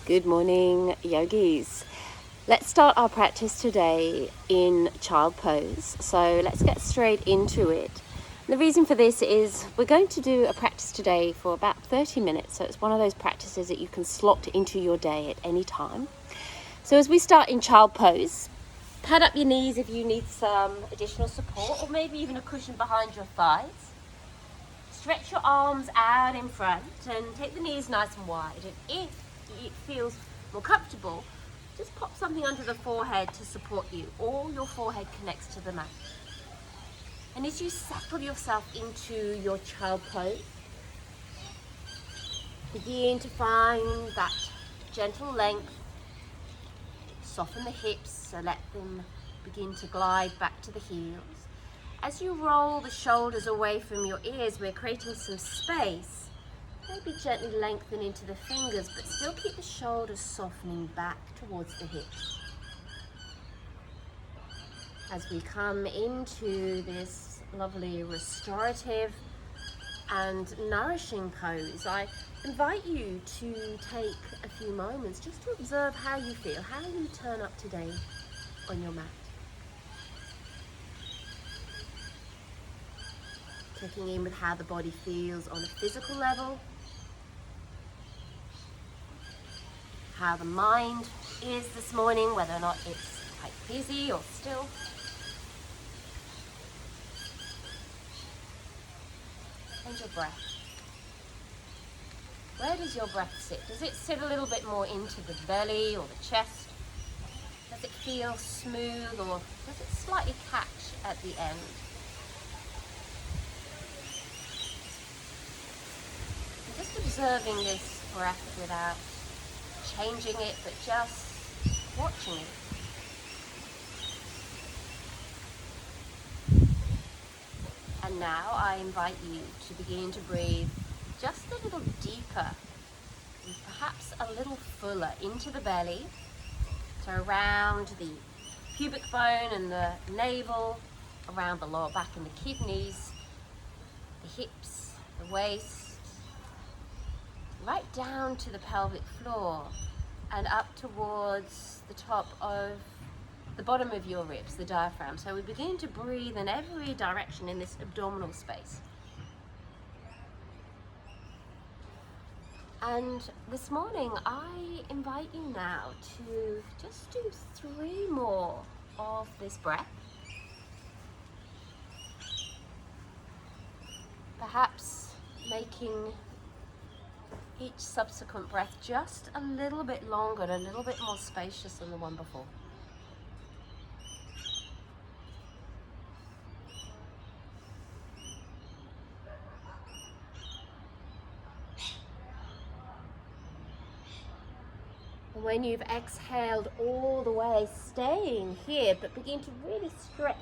Good morning, yogis. Let's start our practice today in child pose. So let's get straight into it. The reason for this is we're going to do a practice today for about 30 minutes. So it's one of those practices that you can slot into your day at any time. So as we start in child pose, pad up your knees if you need some additional support, or maybe even a cushion behind your thighs. Stretch your arms out in front and take the knees nice and wide. And if it feels more comfortable, just pop something under the forehead to support you, or your forehead connects to the mat. And as you settle yourself into your child pose, begin to find that gentle length. Soften the hips, so let them begin to glide back to the heels. As you roll the shoulders away from your ears, we're creating some space. Maybe gently lengthen into the fingers, but still keep the shoulders softening back towards the hips. As we come into this lovely restorative and nourishing pose, I invite you to take a few moments just to observe how you feel, how you turn up today on your mat. Checking in with how the body feels on a physical level, how the mind is this morning, whether or not it's quite busy or still. And your breath. Where does your breath sit? Does it sit a little bit more into the belly or the chest? Does it feel smooth, or does it slightly catch at the end? Just observing this breath without changing it, but just watching it. And now I invite you to begin to breathe just a little deeper and perhaps a little fuller into the belly. So around the pubic bone and the navel, around the lower back and the kidneys, the hips, the waist, right down to the pelvic floor and up towards the top of the bottom of your ribs, the diaphragm. So we begin to breathe in every direction in this abdominal space. And this morning, I invite you now to just do 3 more of this breath. Perhaps making each subsequent breath just a little bit longer and a little bit more spacious than the one before. And when you've exhaled all the way, staying here, but begin to really stretch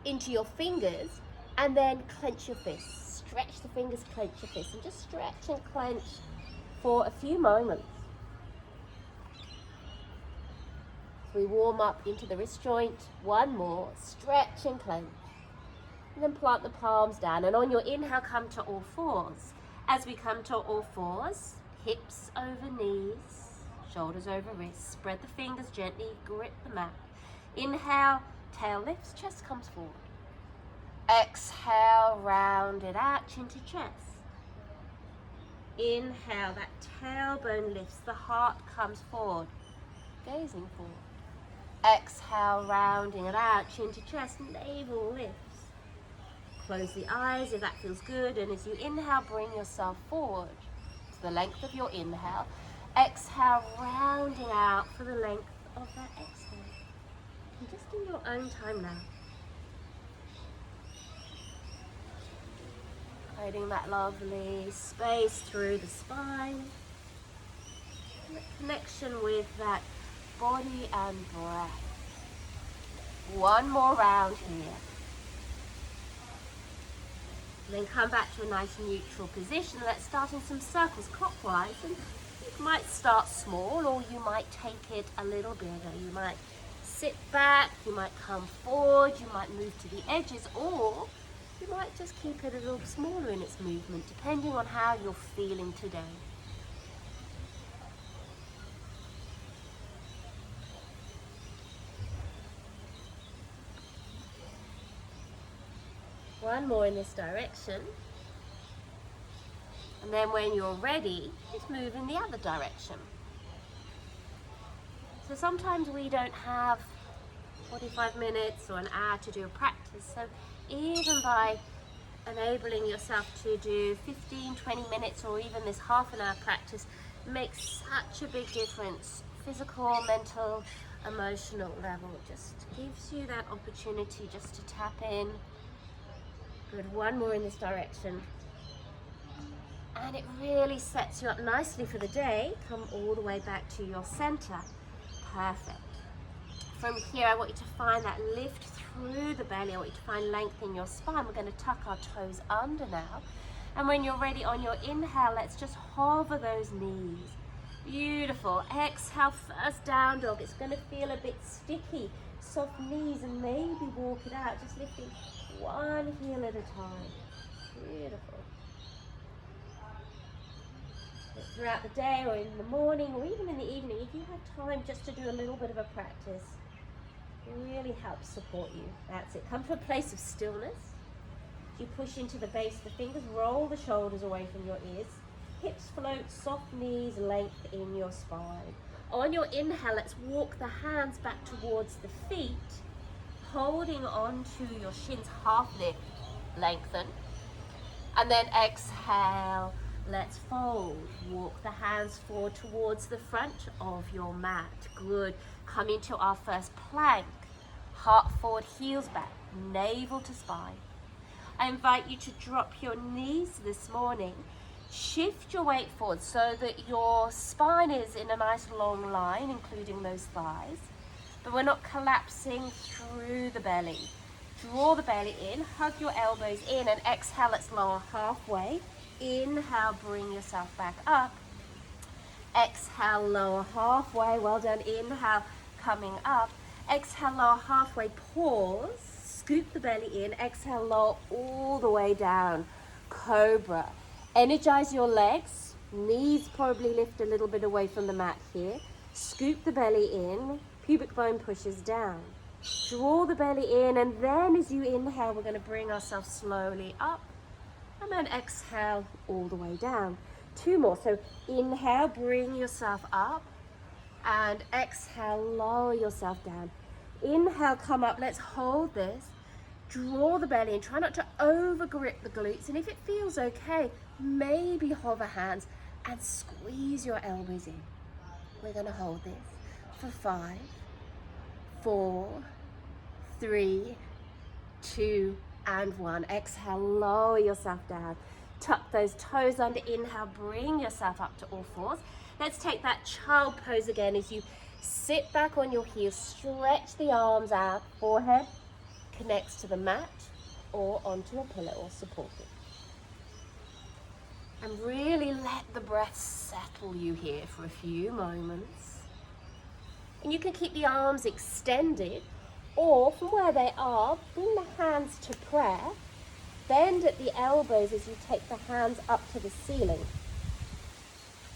into your fingers and then clench your fists. Stretch the fingers, clench your fists, and just stretch and clench for a few moments. We warm up into the wrist joint. 1 more, stretch and clench. And then plant the palms down, and on your inhale, come to all fours. As we come to all fours, hips over knees, shoulders over wrists. Spread the fingers gently, grip the mat. Inhale, tail lifts, chest comes forward. Exhale, round it out, chin to chest. Inhale, that tailbone lifts, the heart comes forward, gazing forward. Exhale, rounding it out, chin to chest, navel lifts. Close the eyes if that feels good, and as you inhale, bring yourself forward to the length of your inhale. Exhale, rounding out for the length of that exhale. And just in your own time now. Creating that lovely space through the spine. And the connection with that body and breath. 1 more round here. And then come back to a nice neutral position. Let's start in some circles clockwise. And you might start small, or you might take it a little bigger. You might sit back, you might come forward, you might move to the edges, or you might just keep it a little smaller in its movement, depending on how you're feeling today. One more in this direction. And then when you're ready, just move in the other direction. So sometimes we don't have 45 minutes or an hour to do a practice. So even by enabling yourself to do 15, 20 minutes or even this half an hour practice makes such a big difference. Physical, mental, emotional level. Just gives you that opportunity just to tap in. Good, one more in this direction. And it really sets you up nicely for the day. Come all the way back to your center. Perfect. From here, I want you to find that lift through the belly. I want you to find length in your spine. We're going to tuck our toes under now. And when you're ready on your inhale, let's just hover those knees. Beautiful. Exhale, first down dog. It's going to feel a bit sticky. Soft knees, and maybe walk it out. Just lifting one heel at a time. Beautiful. Throughout the day or in the morning or even in the evening, if you have time just to do a little bit of a practice, it really helps support you. That's it. Come to a place of stillness. You push into the base of the fingers, roll the shoulders away from your ears, hips float, soft knees, length in your spine. On your inhale, let's walk the hands back towards the feet, holding on to your shins, half lift, lengthen. And then exhale, let's fold. Walk the hands forward towards the front of your mat. Good. Come into our first plank. Heart forward, heels back, navel to spine. I invite you to drop your knees this morning. Shift your weight forward so that your spine is in a nice long line, including those thighs. But we're not collapsing through the belly. Draw the belly in, hug your elbows in, and exhale, let's lower halfway. Inhale, bring yourself back up. Exhale, lower halfway. Well done. Inhale, coming up. Exhale, lower halfway. Pause. Scoop the belly in. Exhale, lower all the way down. Cobra. Energize your legs. Knees probably lift a little bit away from the mat here. Scoop the belly in. Pubic bone pushes down. Draw the belly in, and then as you inhale, we're going to bring ourselves slowly up. And then exhale all the way down. Two more. So inhale, bring yourself up. And exhale, lower yourself down. Inhale, come up. Let's hold this. Draw the belly in. Try not to over grip the glutes. And if it feels okay, maybe hover hands and squeeze your elbows in. We're going to hold this for 5, 4, 3, 2, and 1. Exhale, lower yourself down. Tuck those toes under. Inhale, bring yourself up to all fours. Let's take that child pose again as you sit back on your heels. Stretch the arms out. Forehead connects to the mat or onto a pillow or support it. And really let the breath settle you here for a few moments. And you can keep the arms extended, or from where they are, bring the hands to prayer. Bend at the elbows as you take the hands up to the ceiling.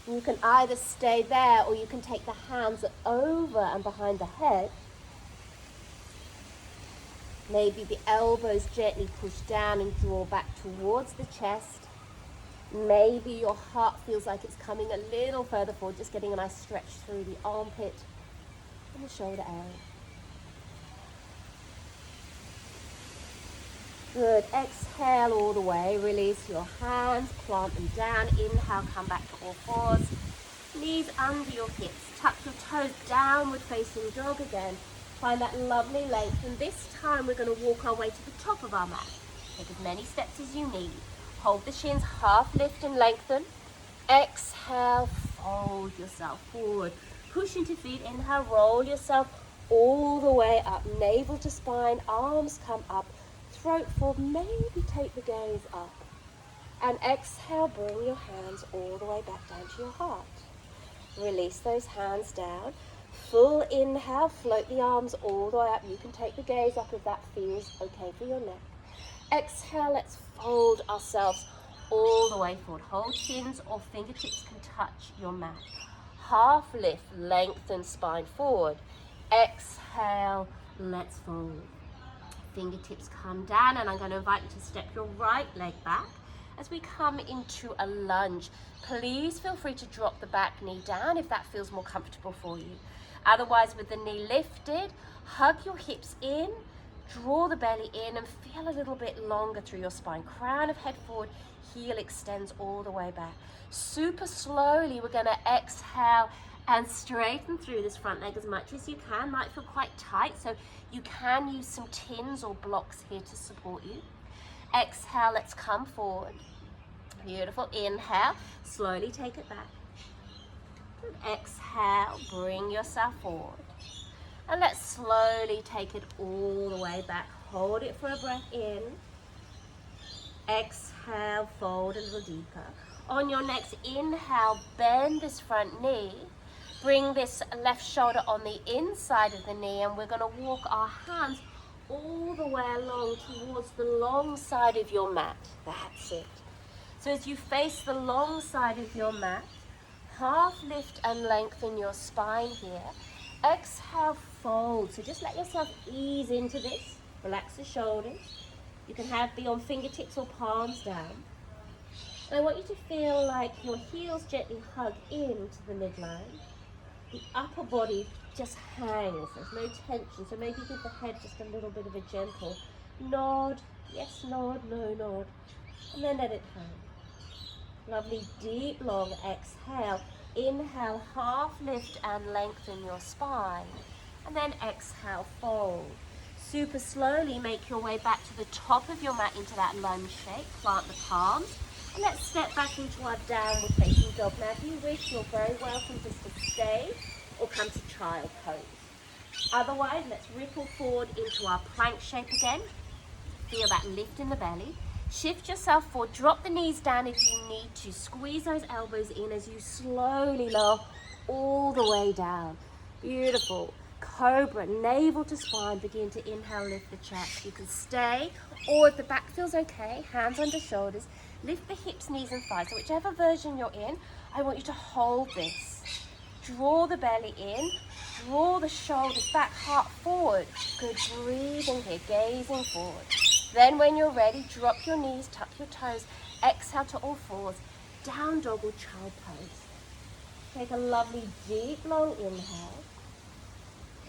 You can either stay there or you can take the hands over and behind the head. Maybe the elbows gently push down and draw back towards the chest. Maybe your heart feels like it's coming a little further forward, just getting a nice stretch through the armpit and the shoulder area. Good. Exhale all the way. Release your hands. Plant them down. Inhale, come back to all fours. Knees under your hips. Tuck your toes, downward facing dog again. Find that lovely length. And this time we're going to walk our way to the top of our mat. Take as many steps as you need. Hold the shins, half lift and lengthen. Exhale, fold yourself forward. Push into feet. Inhale, roll yourself all the way up. Navel to spine. Arms come up. Throat forward, maybe take the gaze up. And exhale, bring your hands all the way back down to your heart. Release those hands down. Full inhale, float the arms all the way up. You can take the gaze up if that feels okay for your neck. Exhale, let's fold ourselves all the way forward. Hold shins or fingertips can touch your mat. Half lift, lengthen spine forward. Exhale, let's fold. Fingertips come down, and I'm going to invite you to step your right leg back as we come into a lunge. Please feel free to drop the back knee down if that feels more comfortable for you. Otherwise, with the knee lifted, hug your hips in, draw the belly in, and feel a little bit longer through your spine. Crown of head forward, heel extends all the way back. Super slowly, we're going to exhale and straighten through this front leg as much as you can. Might feel quite tight, so you can use some tins or blocks here to support you. Exhale, let's come forward. Beautiful. Inhale, slowly take it back. Exhale, bring yourself forward. And let's slowly take it all the way back. Hold it for a breath in. Exhale, fold a little deeper. On your next inhale, bend this front knee. Bring this left shoulder on the inside of the knee, and we're going to walk our hands all the way along towards the long side of your mat. That's it. So as you face the long side of your mat, half lift and lengthen your spine here. Exhale, fold. So just let yourself ease into this. Relax the shoulders. You can be on fingertips or palms down. And I want you to feel like your heels gently hug into the midline. The upper body just hangs. There's no tension. So maybe give the head just a little bit of a gentle nod. Yes, nod, no, nod. And then let it hang. Lovely, deep, long exhale. Inhale, half lift and lengthen your spine. And then exhale, fold. Super slowly make your way back to the top of your mat into that lunge shape. Plant the palms. And let's step back into our downward facing dog. Now, if you wish, you're very welcome just to stay or come to child pose. Otherwise, let's ripple forward into our plank shape again. Feel that lift in the belly. Shift yourself forward, drop the knees down if you need to. Squeeze those elbows in as you slowly lower all the way down. Beautiful. Cobra, navel to spine, begin to inhale, lift the chest. You can stay, or if the back feels okay, hands under shoulders, lift the hips, knees and thighs. So whichever version you're in, I want you to hold this. Draw the belly in, draw the shoulders back, heart forward. Good, breathing here, gazing forward. Then when you're ready, drop your knees, tuck your toes, exhale to all fours, down dog or child pose. Take a lovely deep long inhale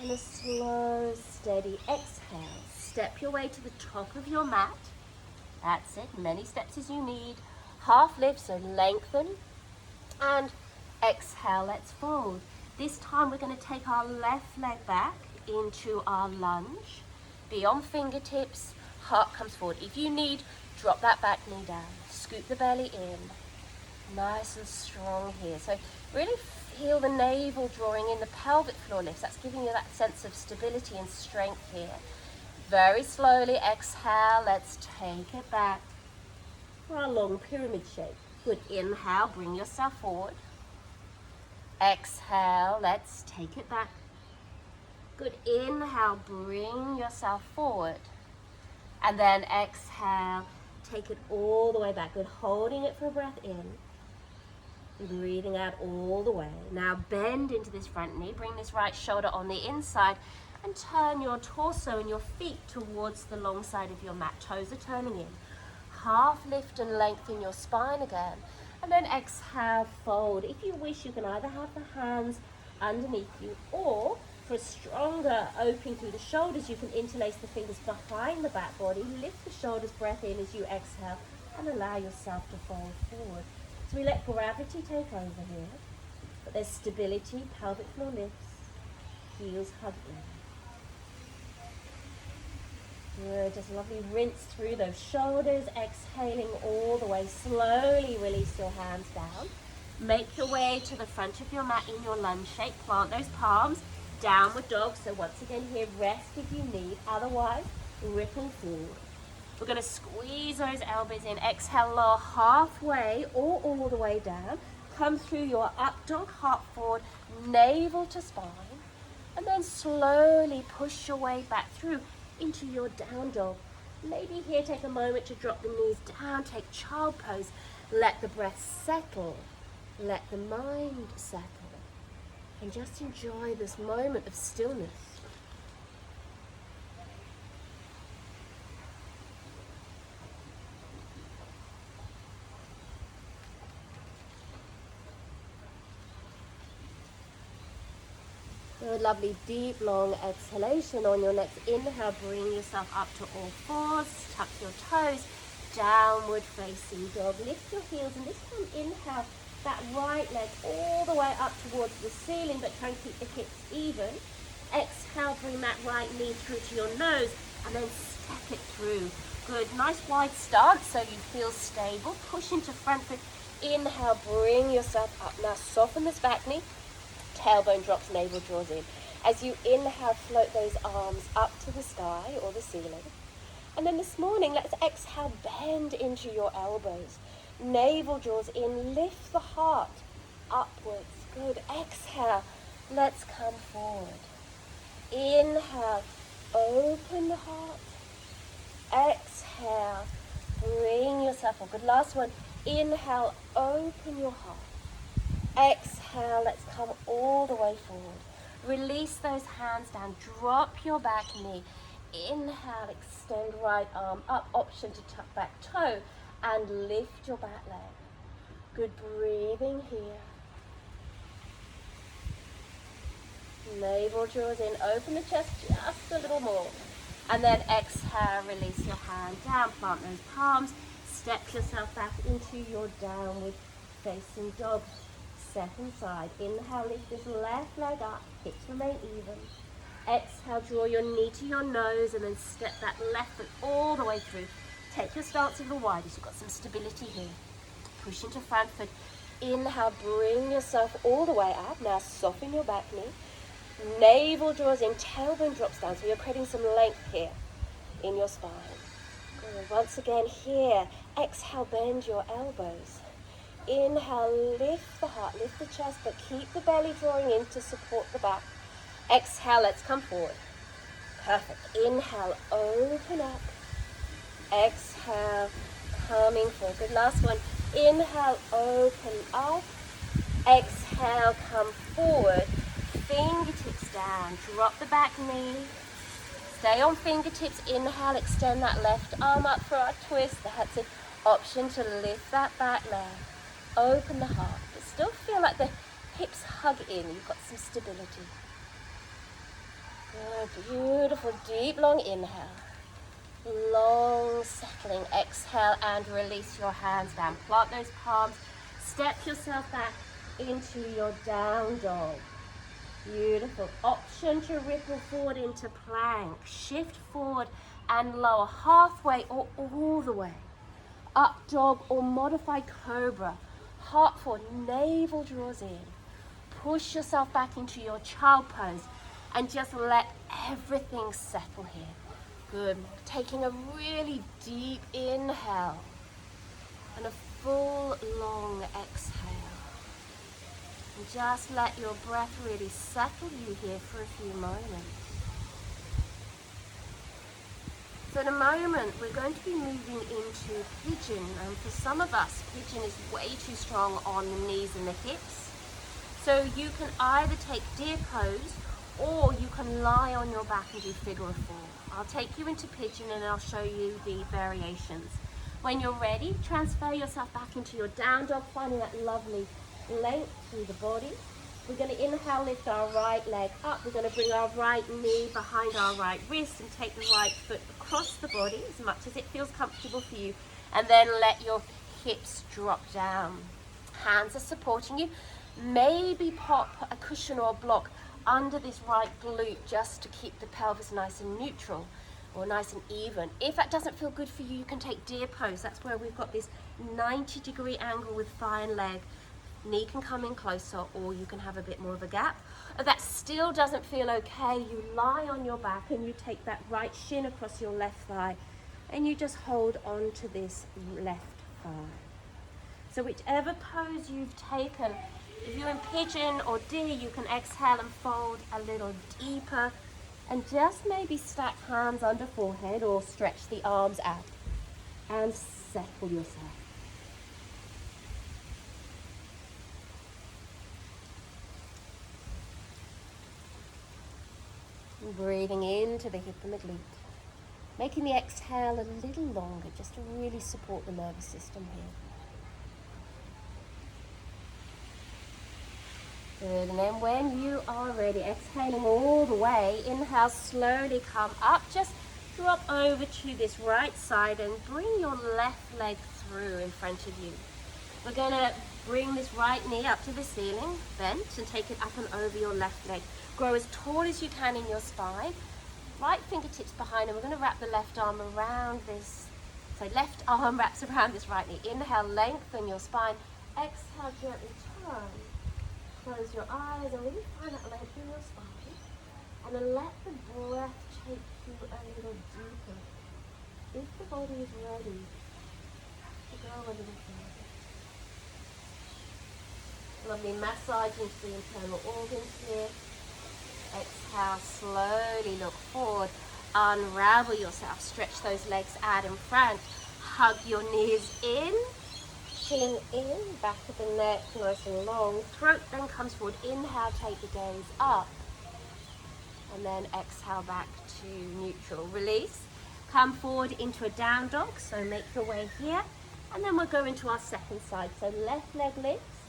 and a slow steady exhale. Step your way to the top of your mat. That's it, many steps as you need. Half lift, so lengthen and exhale, let's fold. This time we're going to take our left leg back into our lunge. Be on fingertips. Heart comes forward. If you need, drop that back knee down. Scoop the belly in. Nice and strong here. So really feel the navel drawing in, the pelvic floor lifts. That's giving you that sense of stability and strength here. Very slowly exhale. Let's take it back for a long pyramid shape. Good. Inhale, bring yourself forward. Exhale, let's take it back. Good. Inhale, bring yourself forward. And then exhale, take it all the way back. Good, holding it for a breath in. Breathing out all the way. Now bend into this front knee. Bring this right shoulder on the inside and turn your torso and your feet towards the long side of your mat. Toes are turning in. Half lift and lengthen your spine again. And then exhale, fold. If you wish, you can either have the hands underneath you, or for a stronger opening through the shoulders, you can interlace the fingers behind the back body, lift the shoulders, breath in as you exhale, and allow yourself to fold forward. So we let gravity take over here, but there's stability, pelvic floor lifts, heels hug in. Good, just lovely rinse through those shoulders, exhaling all the way. Slowly release your hands down. Make your way to the front of your mat in your lunge shape. Plant those palms. Downward dog. So once again here, rest if you need. Otherwise, ripple forward. We're going to squeeze those elbows in. Exhale, lower halfway or all the way down. Come through your up dog, heart forward, navel to spine. And then slowly push your way back through into your down dog. Maybe here take a moment to drop the knees down, take child pose. Let the breath settle. Let the mind settle. And just enjoy this moment of stillness. Good, lovely, deep, long exhalation. On your next inhale, bring yourself up to all fours, tuck your toes, downward facing dog. Lift your heels, and this time inhale that right leg all the way up towards the ceiling, but try and keep the hips even. Exhale, bring that right knee through to your nose, and then step it through. Good, nice wide stance so you feel stable. Push into front foot. Inhale, bring yourself up. Now soften this back knee. Tailbone drops, navel draws in. As you inhale, float those arms up to the sky or the ceiling. And then this morning, let's exhale, bend into your elbows. Navel draws in, lift the heart upwards. Good, exhale, let's come forward. Inhale, open the heart. Exhale, bring yourself up. Good, last one. Inhale, open your heart. Exhale, let's come all the way forward. Release those hands down, drop your back knee. Inhale, extend right arm up, option to tuck back toe, and lift your back leg. Good, breathing here. Navel draws in, open the chest just a little more. And then exhale, release your hand down, plant those palms, step yourself back into your downward facing dog. Second side. Inhale, lift this left leg up, hips remain even. Exhale, draw your knee to your nose and then step that left foot all the way through. Take your stance a little wider so you've got some stability here. Push into front foot. Inhale, bring yourself all the way up. Now soften your back knee. Navel draws in, tailbone drops down, so you're creating some length here in your spine. Good. Once again here, exhale, bend your elbows. Inhale, lift the heart, lift the chest, but keep the belly drawing in to support the back. Exhale, let's come forward. Perfect. Inhale, open up. Exhale, coming forward. Good, last one. Inhale, open up. Exhale, come forward. Fingertips down. Drop the back knee. Stay on fingertips. Inhale, extend that left arm up for our twist. That's an option to lift that back leg. Open the heart, but still feel like the hips hug in. You've got some stability. Good, beautiful, deep, long inhale. Long, settling exhale and release your hands down. Plant those palms. Step yourself back into your down dog. Beautiful. Option to ripple forward into plank. Shift forward and lower halfway or all the way. Up dog or modified cobra. Heart forward, navel draws in. Push yourself back into your child pose and just let everything settle here. Good. Taking a really deep inhale and a full long exhale. And just let your breath really settle you here for a few moments. So in a moment, we're going to be moving into pigeon, and for some of us, pigeon is way too strong on the knees and the hips. So you can either take deer pose, or you can lie on your back and do figure of four. I'll take you into pigeon and I'll show you the variations. When you're ready, transfer yourself back into your down dog, finding that lovely length through the body. We're going to inhale, lift our right leg up. We're going to bring our right knee behind our right wrist and take the right foot across the body as much as it feels comfortable for you. And then let your hips drop down. Hands are supporting you. Maybe pop a cushion or a block under this right glute just to keep the pelvis nice and neutral or nice and even. If that doesn't feel good for you, you can take deer pose. That's where we've got this 90-degree angle with thigh and leg. Knee can come in closer, or you can have a bit more of a gap. If that still doesn't feel okay, you lie on your back and you take that right shin across your left thigh and you just hold on to this left thigh. So whichever pose you've taken, if you're in pigeon or deer, you can exhale and fold a little deeper and just maybe stack hands under forehead or stretch the arms out and settle yourself. Breathing into the hip and the glute. Making the exhale a little longer just to really support the nervous system here. Good, and then when you are ready, exhaling all the way, inhale, slowly come up, just drop over to this right side and bring your left leg through in front of you. We're gonna bring this right knee up to the ceiling, bent, and take it up and over your left leg. Grow as tall as you can in your spine. Right fingertips behind, and we're gonna wrap the left arm around this. So left arm wraps around this right knee. Inhale, lengthen your spine. Exhale, gently turn. Close your eyes and really find that length in your spine. And then let the breath take you a little deeper. If the body is ready to go a little further. Lovely massage into the internal organs here. Exhale, slowly look forward. Unravel yourself. Stretch those legs out in front. Hug your knees in. Chin in, back of the neck nice and long. Throat then comes forward. Inhale, take the gaze up. And then exhale back to neutral. Release. Come forward into a down dog. So make your way here. And then we'll go into our second side. So left leg lifts.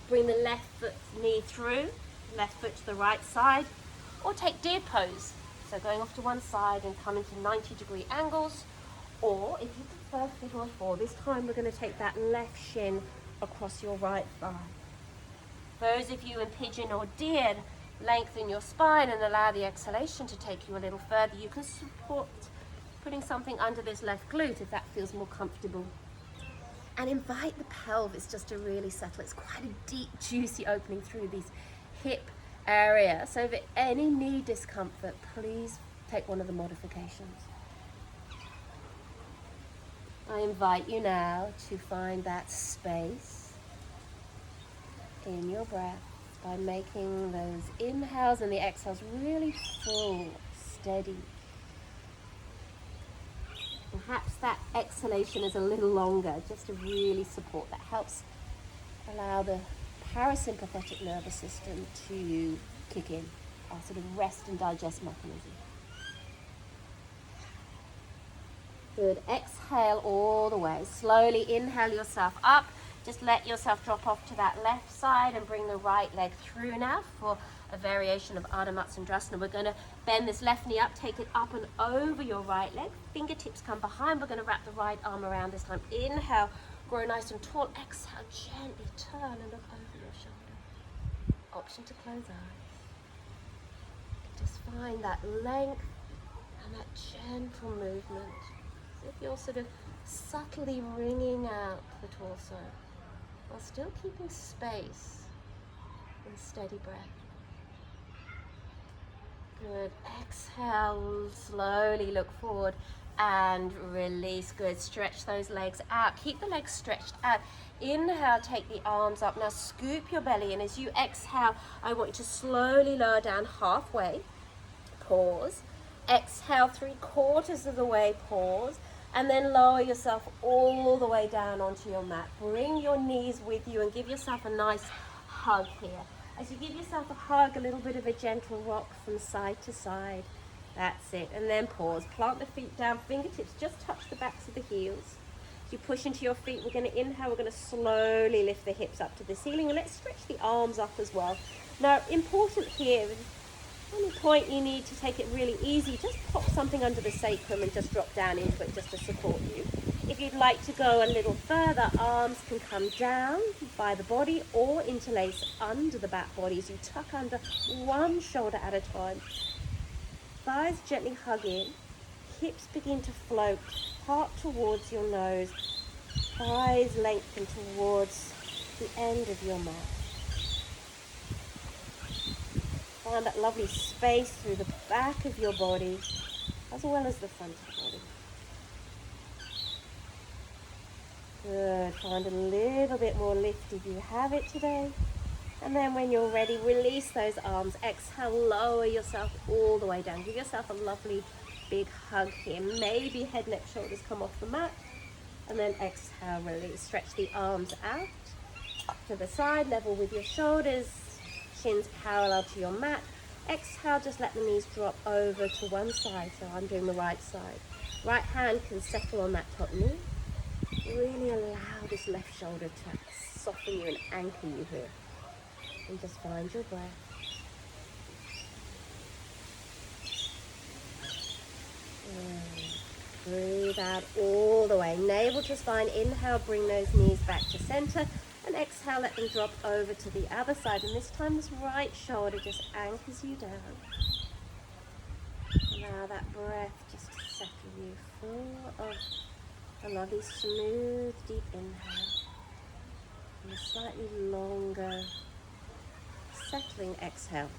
Bring the left foot knee through. Left foot to the right side. Or take deer pose. So going off to one side and come into 90-degree angles. Or if you prefer figure 4, this time we're going to take that left shin across your right thigh. Those of you in pigeon or deer, lengthen your spine and allow the exhalation to take you a little further. You can support putting something under this left glute if that feels more comfortable. And invite the pelvis just to really settle. It's quite a deep, juicy opening through this hip area. So if any knee discomfort, please take one of the modifications. I invite you now to find that space in your breath by making those inhales and the exhales really full, steady. Perhaps that exhalation is a little longer, just to really support. That helps allow the parasympathetic nervous system to kick in, our sort of rest and digest mechanism. Good. Exhale all the way. Slowly inhale yourself up. Just let yourself drop off to that left side and bring the right leg through now for a variation of Ardha Matsyendrasana. We're going to bend this left knee up, take it up and over your right leg. Fingertips come behind. We're going to wrap the right arm around this time. Inhale, grow nice and tall. Exhale, gently turn and look over your shoulder. Option to close eyes. Just find that length and that gentle movement. As if you're sort of subtly wringing out the torso while still keeping space and steady breath. Good. Exhale, slowly look forward and release. Good. Stretch those legs out. Keep the legs stretched out. Inhale, take the arms up. Now scoop your belly in. As you exhale, I want you to slowly lower down halfway. Pause. Exhale 3/4 of the way. Pause. And then lower yourself all the way down onto your mat. Bring your knees with you and give yourself a nice hug here. As you give yourself a hug, a little bit of a gentle rock from side to side. That's it. And then pause. Plant the feet down. Fingertips just touch the backs of the heels. As you push into your feet, we're going to inhale. We're going to slowly lift the hips up to the ceiling. And let's stretch the arms up as well. Now, important here, at any point you need to take it really easy, just pop something under the sacrum and just drop down into it just to support you. If you'd like to go a little further, arms can come down by the body or interlace under the back body as you tuck under one shoulder at a time. Thighs gently hug in, hips begin to float, heart towards your nose, thighs lengthen towards the end of your mat. Find that lovely space through the back of your body as well as the front of the body. Good. Find a little bit more lift if you have it today. And then when you're ready, release those arms. Exhale, lower yourself all the way down. Give yourself a lovely big hug here. Maybe head, neck, shoulders come off the mat. And then exhale, release. Stretch the arms out to the side, level with your shoulders. Shins parallel to your mat. Exhale, just let the knees drop over to one side. So I'm doing the right side. Right hand can settle on that top knee. Really allow this left shoulder to soften you and anchor you here. And just find your breath. Breathe out all the way. Navel to spine. Inhale, bring those knees back to center. And exhale, let them drop over to the other side. And this time, this right shoulder just anchors you down. Allow that breath just to settle you, full of a lovely, smooth, deep inhale. And a slightly longer, settling exhale.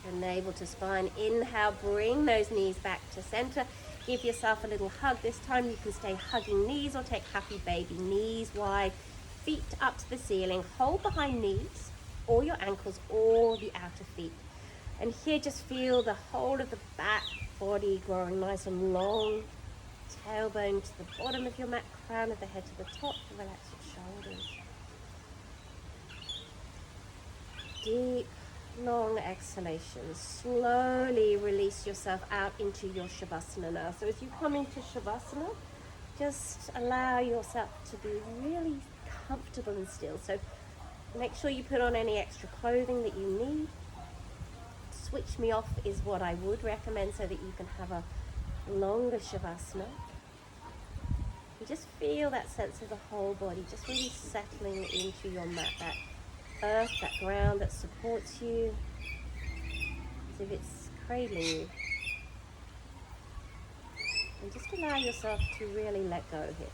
And navel to spine. Inhale, bring those knees back to center. Give yourself a little hug. This time you can stay hugging knees or take happy baby. Knees wide, feet up to the ceiling. Hold behind knees or your ankles or the outer feet. And here just feel the whole of the back body growing nice and long. Tailbone to the bottom of your mat, crown of the head to the top. Relax your shoulders. Deep, long exhalations. Slowly release yourself out into your Shavasana now. So as you come into Shavasana, just allow yourself to be really comfortable and still. So make sure you put on any extra clothing that you need. Switch me off is what I would recommend so that you can have a longer Shavasana. You just feel that sense of the whole body, just really settling into your mat, that earth, that ground that supports you, as if it's cradling you. And just allow yourself to really let go here.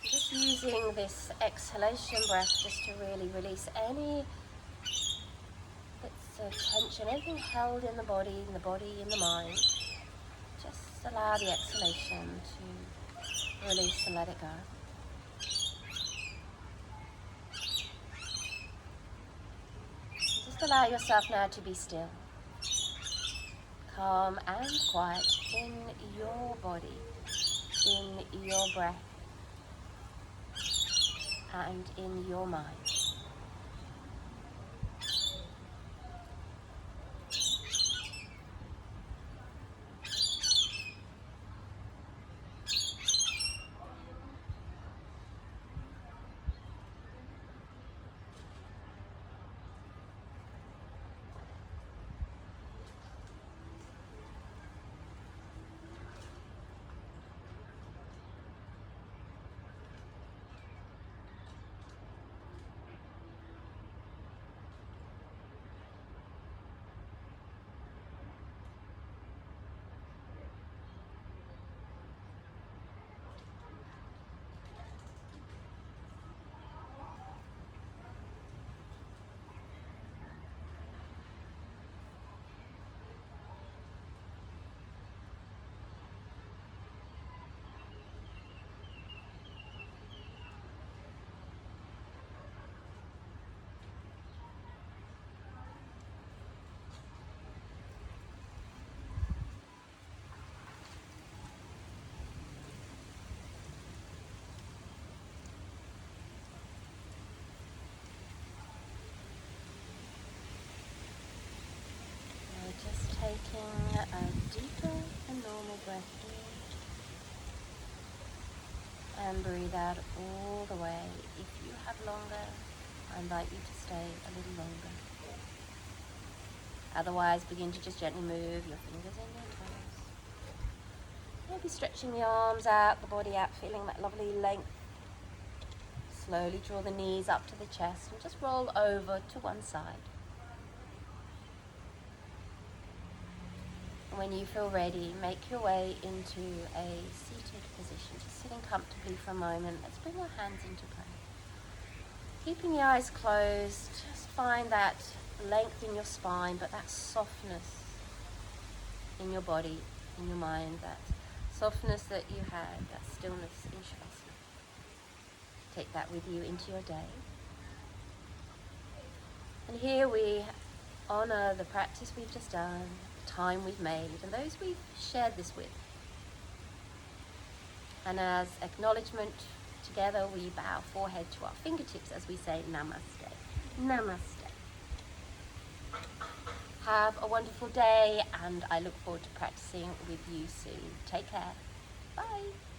Just using this exhalation breath just to really release any bits of tension, anything held in the body, in the mind. Just allow the exhalation to release and let it go. Just allow yourself now to be still, calm and quiet in your body, in your breath, and in your mind. Just taking a deeper than normal breath in and breathe out all the way. If you have longer, I invite you to stay a little longer. Otherwise, begin to just gently move your fingers and your toes. Maybe stretching the arms out, the body out, feeling that lovely length. Slowly draw the knees up to the chest and just roll over to one side. When you feel ready, make your way into a seated position, just sitting comfortably for a moment. Let's bring our hands into prayer. Keeping the eyes closed, just find that length in your spine, but that softness in your body, in your mind, that softness that you had, that stillness in Shavasana. Take that with you into your day. And here we honor the practice we've just done, time we've made, and those we've shared this with. And as acknowledgement together we bow forehead to our fingertips as we say namaste. Namaste. Have a wonderful day, and I look forward to practicing with you soon. Take care. Bye.